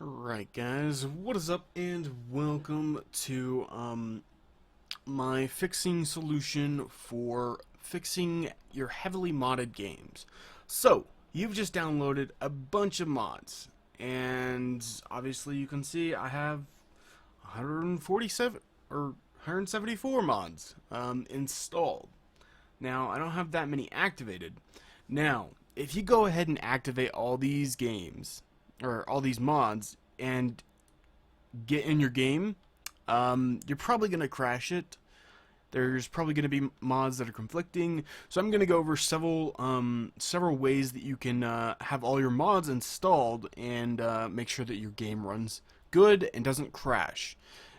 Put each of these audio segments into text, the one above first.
Alright guys, what is up and welcome to my fixing solution for fixing your heavily modded games. So, you've just downloaded a bunch of mods, and obviously you can see I have 147 or 174 mods installed. Now, I don't have that many activated. Now, if you go ahead and activate all these games, or all these mods, and get in your game, you're probably going to crash it. There's probably going to be mods that are conflicting, so I'm going to go over several ways that you can have all your mods installed and make sure that your game runs good and doesn't crash.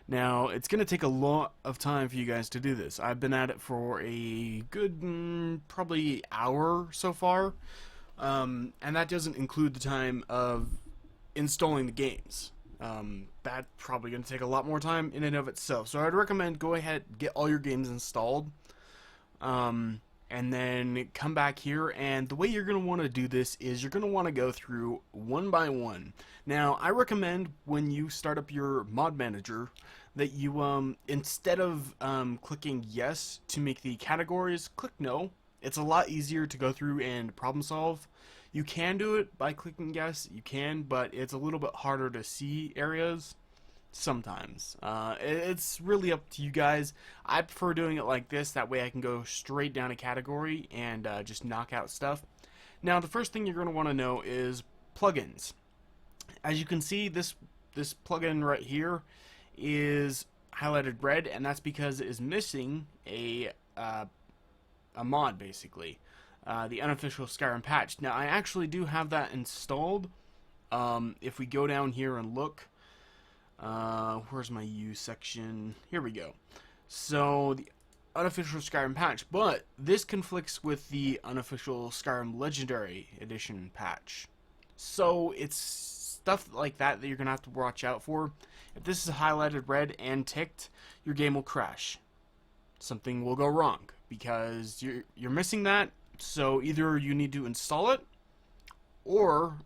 Now, it's going to take a lot of time for you guys to do this. I've been at it for a good probably hour so far, and that doesn't include the time of installing the games. That's probably going to take a lot more time in and of itself. So I'd recommend go ahead, get all your games installed, and then come back here. And the way you're going to want to do this is you're going to want to go through one by one. Now, I recommend when you start up your mod manager that you, instead of clicking yes to make the categories, click no. It's a lot easier to go through and problem solve. You can do it by clicking yes, you can, but it's a little bit harder to see areas sometimes. It's really up to you guys. I prefer doing it like this, that way I can go straight down a category and just knock out stuff. Now, the first thing you're going to want to know is plugins. As you can see, this plugin right here is highlighted red, and that's because it is missing a mod, basically. The unofficial Skyrim patch. Now, I actually do have that installed. If we go down here and look, where's my U section? Here we go. So, the unofficial Skyrim patch, but this conflicts with the unofficial Skyrim Legendary Edition patch. So, it's stuff like that that you're going to have to watch out for. If this is highlighted red and ticked, your game will crash. Something will go wrong because you're missing that. So either you need to install it, or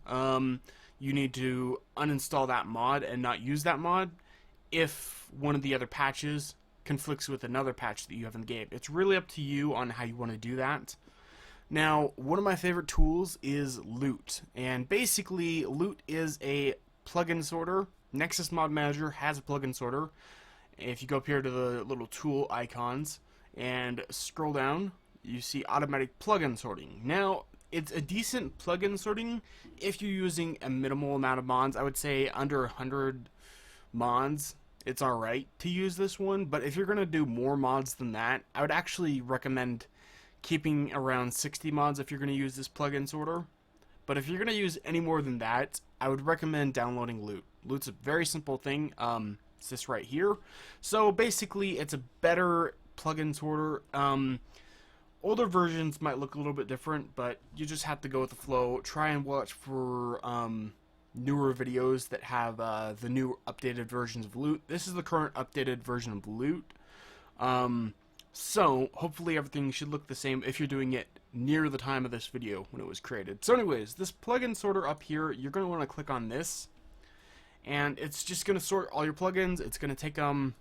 you need to uninstall that mod and not use that mod if one of the other patches conflicts with another patch that you have in the game. It's really up to you on how you want to do that. Now, one of my favorite tools is Loot, and basically Loot is a plugin sorter. Nexus Mod Manager has a plugin sorter. If you go up here to the little tool icons and scroll down, you see automatic plugin sorting. Now, it's a decent plugin sorting if you're using a minimal amount of mods. I would say under 100 mods, it's alright to use this one. But if you're going to do more mods than that, I would actually recommend keeping around 60 mods if you're going to use this plugin sorter. But if you're going to use any more than that, I would recommend downloading Loot. Loot's a very simple thing. It's this right here. So basically, it's a better plugin sorter. Older versions might look a little bit different, but you just have to go with the flow. Try and watch for newer videos that have the new updated versions of Loot. This is the current updated version of Loot. So, hopefully everything should look the same if you're doing it near the time of this video when it was created. So anyways, this plugin sorter up here, you're going to want to click on this. And it's just going to sort all your plugins. It's going to take and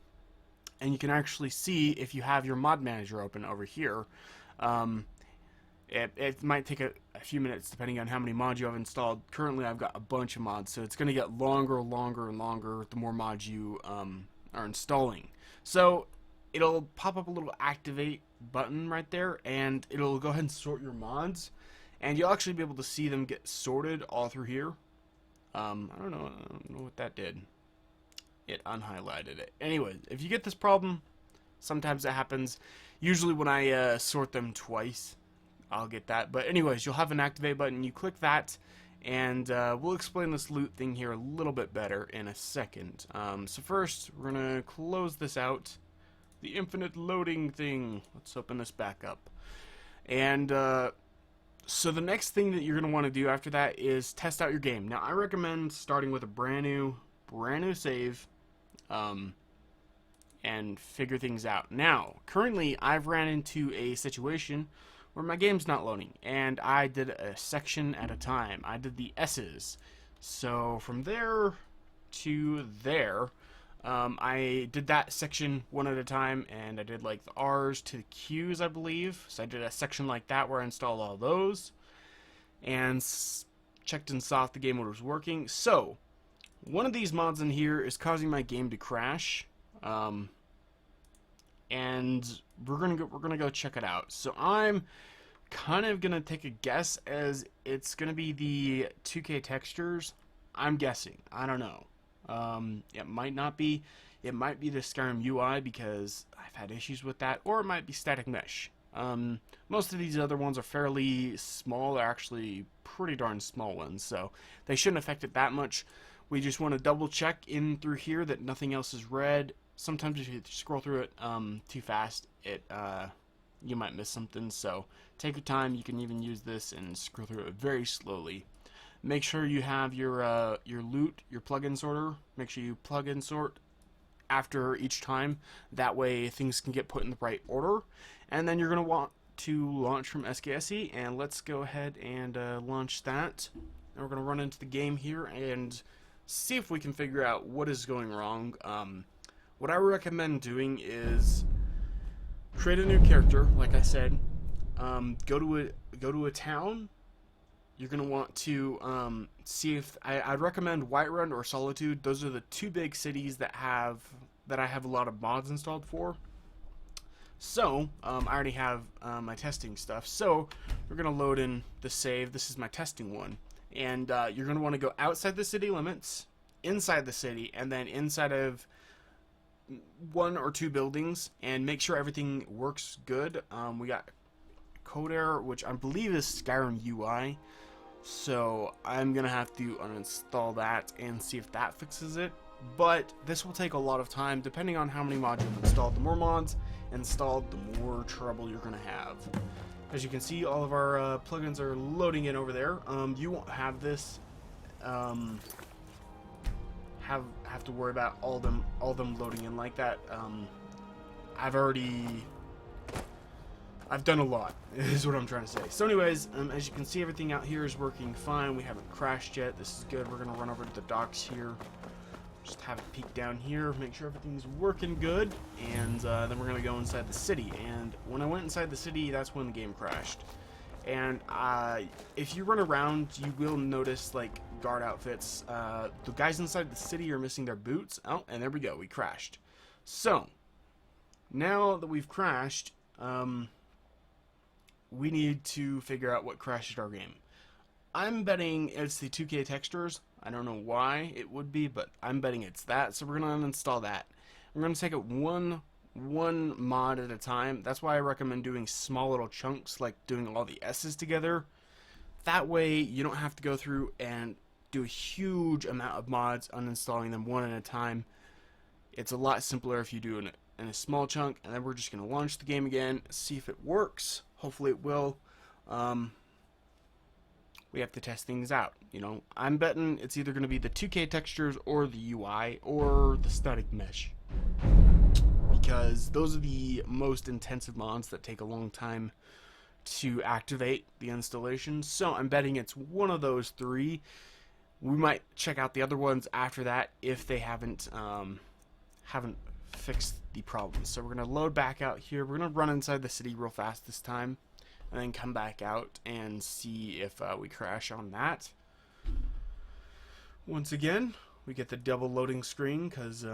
you can actually see if you have your mod manager open over here. It might take a few minutes depending on how many mods you have installed. Currently I've got a bunch of mods, so it's going to get longer the more mods you are installing. So it'll pop up a little activate button right there, and it'll go ahead and sort your mods, and you'll actually be able to see them get sorted all through here. I don't know what that did. It unhighlighted it. Anyways, if you get this problem, sometimes it happens. Usually when I sort them twice, I'll get that. But anyways, you'll have an activate button. You click that, and we'll explain this Loot thing here a little bit better in a second. So first, we're going to close this out. The infinite loading thing. Let's open this back up. And so the next thing that you're going to want to do after that is test out your game. Now, I recommend starting with a brand new save. And figure things out. Now, currently, I've ran into a situation where my game's not loading, and I did a section at a time. I did the S's. So from there, to there. I did that section one at a time, and I did like the R's to the Q's, I believe. So I did a section like that where I installed all those and checked and saw if the game mode was working. So one of these mods in here is causing my game to crash, and we're gonna go check it out. So I'm kind of gonna take a guess as it's gonna be the 2K textures. I'm guessing. I don't know. It might not be. It might be the Skyrim UI because I've had issues with that, or it might be static mesh. Most of these other ones are fairly small. They're actually pretty darn small ones, so they shouldn't affect it that much. We just want to double check in through here that nothing else is red. Sometimes if you scroll through it too fast, you might miss something. So take your time. You can even use this and scroll through it very slowly. Make sure you have your loot, your plugin sorter. Make sure you plug in sort after each time. That way things can get put in the right order. And then you're going to want to launch from SKSE. And let's go ahead and launch that. And we're going to run into the game here and see if we can figure out what is going wrong. What I recommend doing is create a new character, like I said. Go to a town. You're going to want to see if I'd recommend Whiterun or Solitude. Those are the two big cities that I have a lot of mods installed for. So I already have my testing stuff. So we're going to load in the save. This is my testing one, and you're going to want to go outside the city limits, inside the city, and then inside of one or two buildings, and make sure everything works good. We got code error, which I believe is Skyrim UI. So I'm going to have to uninstall that and see if that fixes it. But this will take a lot of time depending on how many mods you've installed. The more mods installed, the more trouble you're going to have. As you can see, all of our plugins are loading in over there. You won't have this have to worry about all them loading in like that. I've done a lot, is what I'm trying to say. So anyways, as you can see, everything out here is working fine. We haven't crashed yet. This is good. We're going to run over to the docks here. Just have a peek down here, make sure everything's working good, and then we're going to go inside the city. And when I went inside the city, that's when the game crashed. And if you run around, you will notice, like, guard outfits. The guys inside the city are missing their boots. Oh, and there we go. We crashed. So, now that we've crashed, we need to figure out what crashed our game. I'm betting it's the 2K textures. I don't know why it would be, but I'm betting it's that. So we're going to uninstall that. We're going to take it one mod at a time. That's why I recommend doing small little chunks, like doing all the S's together. That way you don't have to go through and do a huge amount of mods, uninstalling them one at a time. It's a lot simpler if you do it in a small chunk, and then we're just going to launch the game again, see if it works. Hopefully it will. We have to test things out. You know, I'm betting it's either going to be the 2K textures or the UI or the static mesh, because those are the most intensive mods that take a long time to activate the installation. So I'm betting it's one of those three. We might check out the other ones after that if they haven't fixed the problem. So we're going to load back out here. We're going to run inside the city real fast this time, and then come back out and see if we crash on that. Once again, we get the double loading screen because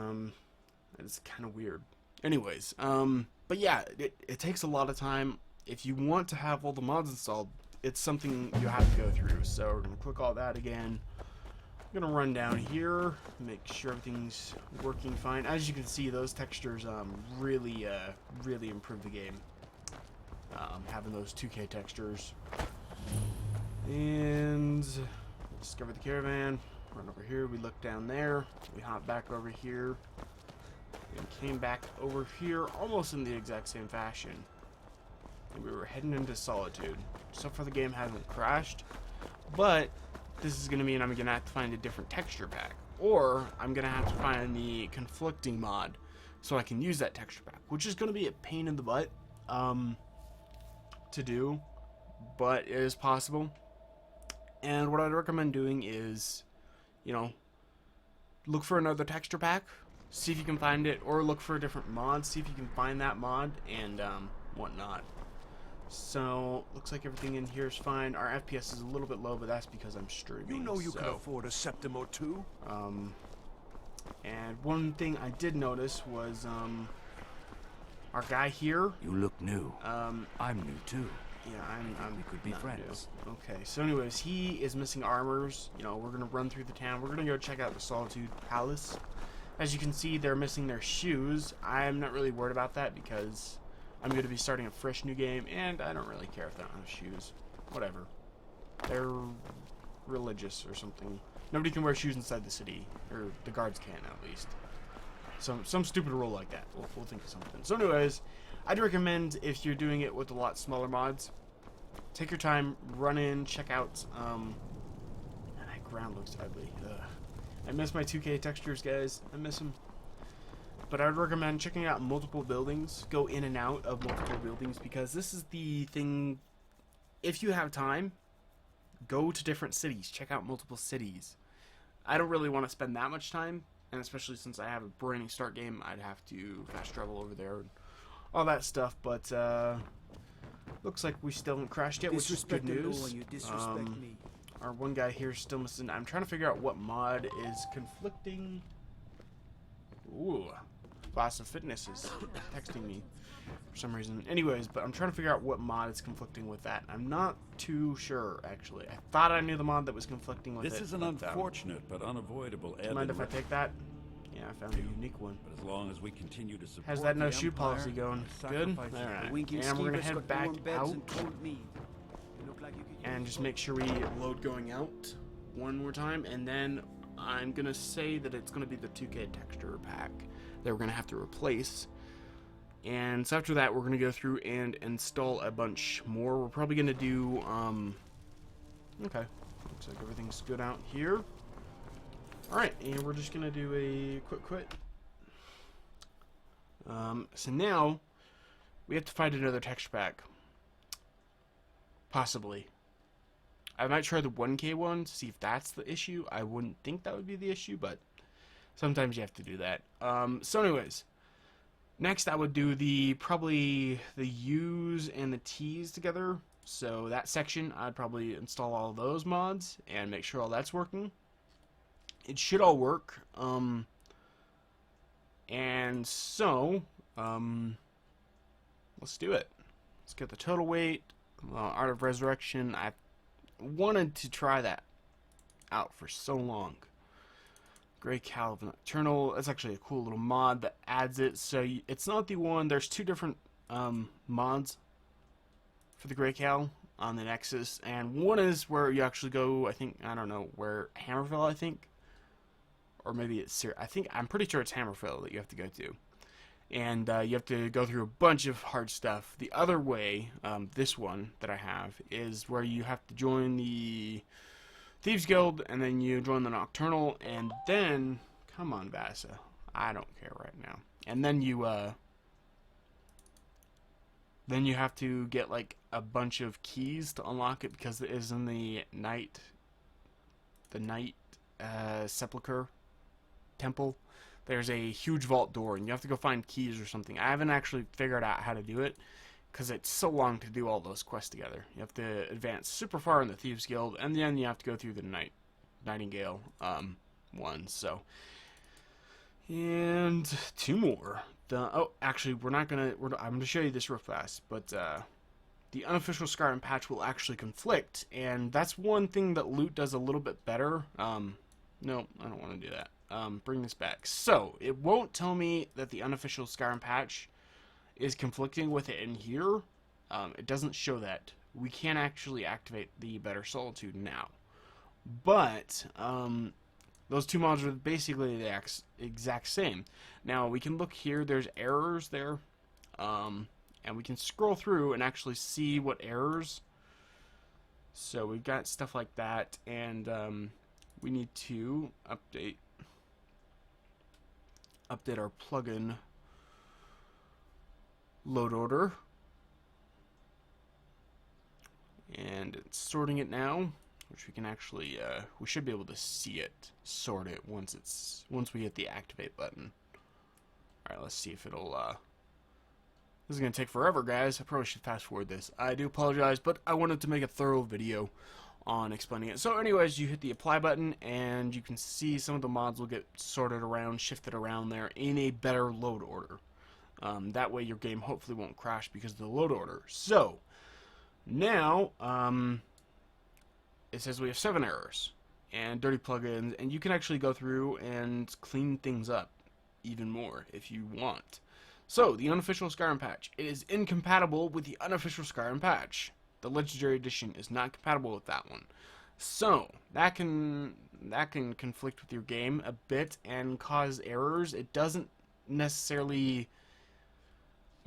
it's kind of weird. Anyways, but yeah, it takes a lot of time. If you want to have all the mods installed, it's something you have to go through. So we're going to click all that again. I'm going to run down here, make sure everything's working fine. As you can see, those textures really improve the game. Having those 2K textures. And discover the caravan. Run over here. We look down there. We hop back over here. And came back over here almost in the exact same fashion. And we were heading into Solitude. So far the game hasn't crashed. But this is going to mean I'm going to have to find a different texture pack. Or I'm going to have to find the conflicting mod so I can use that texture pack. Which is going to be a pain in the butt. To do, but it is possible. And what I'd recommend doing is, you know, look for another texture pack, see if you can find it, or look for a different mod, see if you can find that mod, and whatnot. So, looks like everything in here is fine. Our FPS is a little bit low, but that's because I'm streaming. You know you can afford a septim or two. And one thing I did notice was, our guy here. You look new. I'm new too. Yeah, we could be friends. New. Okay, so anyways, he is missing armors. You know, we're gonna run through the town. We're gonna go check out the Solitude Palace. As you can see, they're missing their shoes. I'm not really worried about that because I'm going to be starting a fresh new game, and I don't really care if they don't have shoes. Whatever. They're religious or something. Nobody can wear shoes inside the city, or the guards can at least. Some stupid rule like that. We'll think of something. So anyways, I'd recommend if you're doing it with a lot smaller mods, take your time, run in, check out. Man, that ground looks ugly. Ugh. I miss my 2K textures, guys. I miss them. But I would recommend checking out multiple buildings. Go in and out of multiple buildings because this is the thing. If you have time, go to different cities. Check out multiple cities. I don't really want to spend that much time, and especially since I have a brand new start game, I'd have to fast travel over there and all that stuff. But looks like we still haven't crashed yet, which is good news. You disrespect me. Our one guy here is still missing. I'm trying to figure out what mod is conflicting. Ooh, Class of Fitness is texting me for some reason. Anyways, but I'm trying to figure out what mod is conflicting with that. I'm not too sure, actually. I thought I knew the mod that was conflicting with it. This is an unfortunate but unavoidable do you mind if I take that? Yeah, I found a unique one. But as long as we continue to support How's that no the shoe Empire, policy going? Good? Alright. And we're going to head back out. And just make sure we load going out one more time, and then I'm gonna say that it's gonna be the 2K texture pack that we're gonna have to replace. And so after that, we're gonna go through and install a bunch more. We're probably gonna do okay, looks like everything's good out here. Alright, and we're just gonna do a quick quit. So now we have to find another texture pack, possibly. I might try the 1K one to see if that's the issue. I wouldn't think that would be the issue, but sometimes you have to do that. So anyways, next I would do probably the U's and the T's together. So that section, I'd probably install all of those mods and make sure all that's working. It should all work. And so, let's do it. Let's get the total weight. Art of Resurrection. I wanted to try that out for so long. Grey Cowl Nocturnal. That's actually a cool little mod that adds it. So it's not the one. There's two different mods for the Grey Cowl on the Nexus, and one is where you actually go. I don't know where Hammerfell. I think, or maybe it's I'm pretty sure it's Hammerfell that you have to go to. And you have to go through a bunch of hard stuff. The other way, this one that I have, is where you have to join the Thieves Guild, and then you join the Nocturnal, and then, come on, Vasa, I don't care right now. And then you have to get like a bunch of keys to unlock it because it is in the night sepulcher temple. There's a huge vault door, and you have to go find keys or something. I haven't actually figured out how to do it, because it's so long to do all those quests together. You have to advance super far in the Thieves Guild, and then you have to go through the Nightingale one. So, and two more. Actually, I'm gonna show you this real fast, but the unofficial Skyrim patch will actually conflict, and that's one thing that loot does a little bit better. No, I don't want to do that. Bring this back. So, it won't tell me that the unofficial Skyrim patch is conflicting with it in here. It doesn't show that. We can actually activate the Better Solitude now. But, those two mods are basically the exact same. Now, we can look here. There's errors there. And we can scroll through and actually see what errors. So, we've got stuff like that. And, we need to update our plugin load order, and it's sorting it now. which we can actually, we should be able to see it, sort it, once we hit the activate button. Alright, let's see if it'll, this is going to take forever, guys. I probably should fast forward this. I do apologize, but I wanted to make a thorough video on explaining it. So anyways, you hit the apply button, and you can see some of the mods will get sorted around, shifted around there in a better load order. That way your game hopefully won't crash because of the load order. So, now, it says we have 7 errors and dirty plugins, and you can actually go through and clean things up even more if you want. So, the unofficial Skyrim patch. It is incompatible with the unofficial Skyrim patch. The Legendary Edition is not compatible with that one. So, that can conflict with your game a bit and cause errors. It doesn't necessarily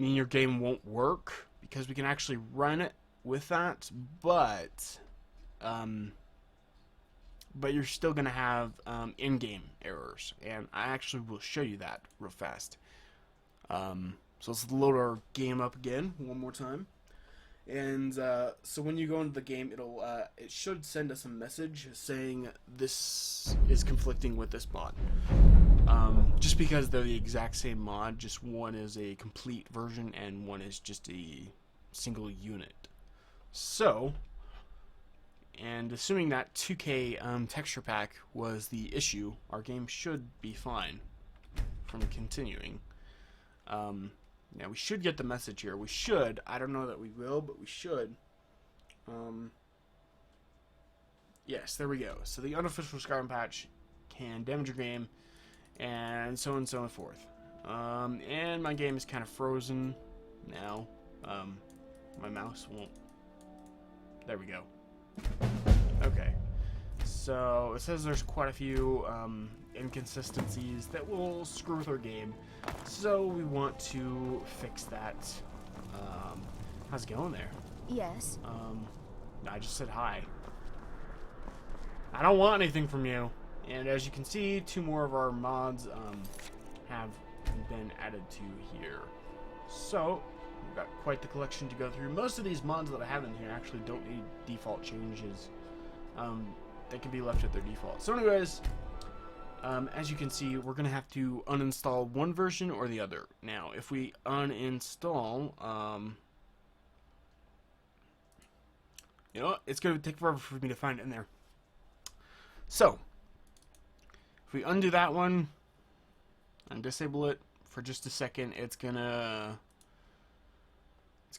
mean your game won't work, because we can actually run it with that, but you're still going to have in-game errors, and I actually will show you that real fast. So let's load our game up again one more time. And so when you go into the game, it should send us a message saying this is conflicting with this mod. Just because they're the exact same mod, just one is a complete version and one is just a single unit. So, and assuming that 2K texture pack was the issue, our game should be fine from continuing. Now we should get the message here. We should. I don't know that we will, but we should. Yes, there we go. So the unofficial Skyrim patch can damage your game, and so on and so forth. And my game is kind of frozen now. My mouse won't. There we go. Okay. So it says there's quite a few inconsistencies that will screw with our game. So we want to fix that. How's it going there? Yes. I just said hi. I don't want anything from you. And as you can see, 2 more of our mods have been added to here. So we've got quite the collection to go through. Most of these mods that I have in here actually don't need default changes. They can be left at their default. So anyways, as you can see, we're going to have to uninstall one version or the other. Now, if we uninstall, you know what? It's going to take forever for me to find it in there. So, if we undo that one and disable it for just a second, it's gonna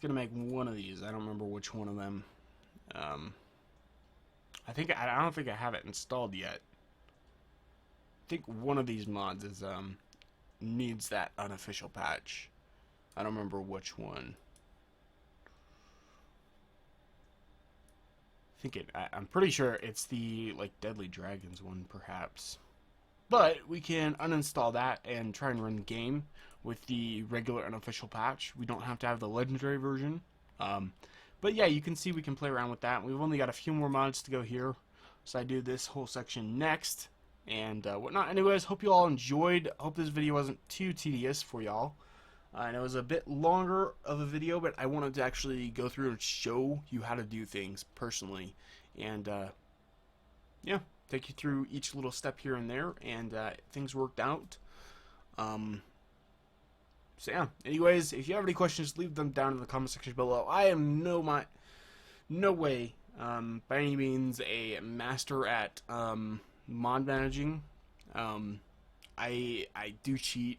make one of these. I don't remember which one of them. I don't think I have it installed yet. I think one of these mods is needs that unofficial patch. I don't remember which one. I'm pretty sure it's the Deadly Dragons one, perhaps. But we can uninstall that and try and run the game with the regular unofficial patch. We don't have to have the legendary version. But yeah, you can see we can play around with that. We've only got a few more mods to go here, so I do this whole section next and whatnot. Anyways, hope you all enjoyed. Hope this video wasn't too tedious for y'all. And it was a bit longer of a video, but I wanted to actually go through and show you how to do things personally, and yeah, take you through each little step here and there, and things worked out. So yeah, anyways, if you have any questions, leave them down in the comment section below. I am no way by any means a master at mod managing. I do cheat.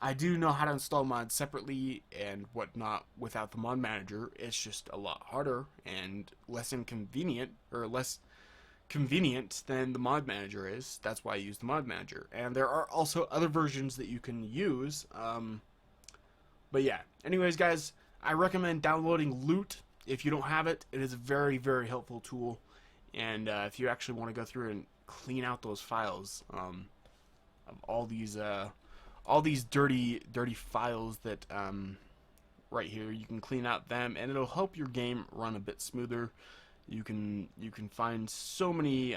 I do know how to install mods separately and whatnot without the mod manager. It's just a lot harder and less inconvenient, or less convenient than the mod manager is. That's why I use the mod manager. And there are also other versions that you can use. But yeah, anyways guys, I recommend downloading Loot if you don't have it. It is a very, very helpful tool. And if you actually want to go through and clean out those files of all these dirty files that right here, you can clean out them, and it'll help your game run a bit smoother. You can find so many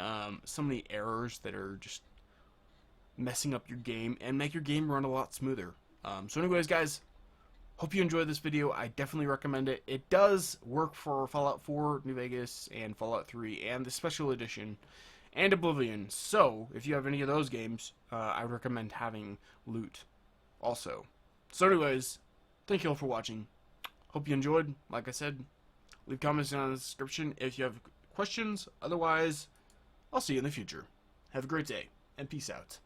errors that are just messing up your game and make your game run a lot smoother. So anyways guys, Hope you enjoyed this video. I definitely recommend it. It does work for Fallout 4 New Vegas and Fallout 3 and the Special Edition and Oblivion. So, if you have any of those games, I would recommend having loot also. So anyways, thank you all for watching. Hope you enjoyed. Like I said, leave comments down in the description if you have questions. Otherwise, I'll see you in the future. Have a great day, and peace out.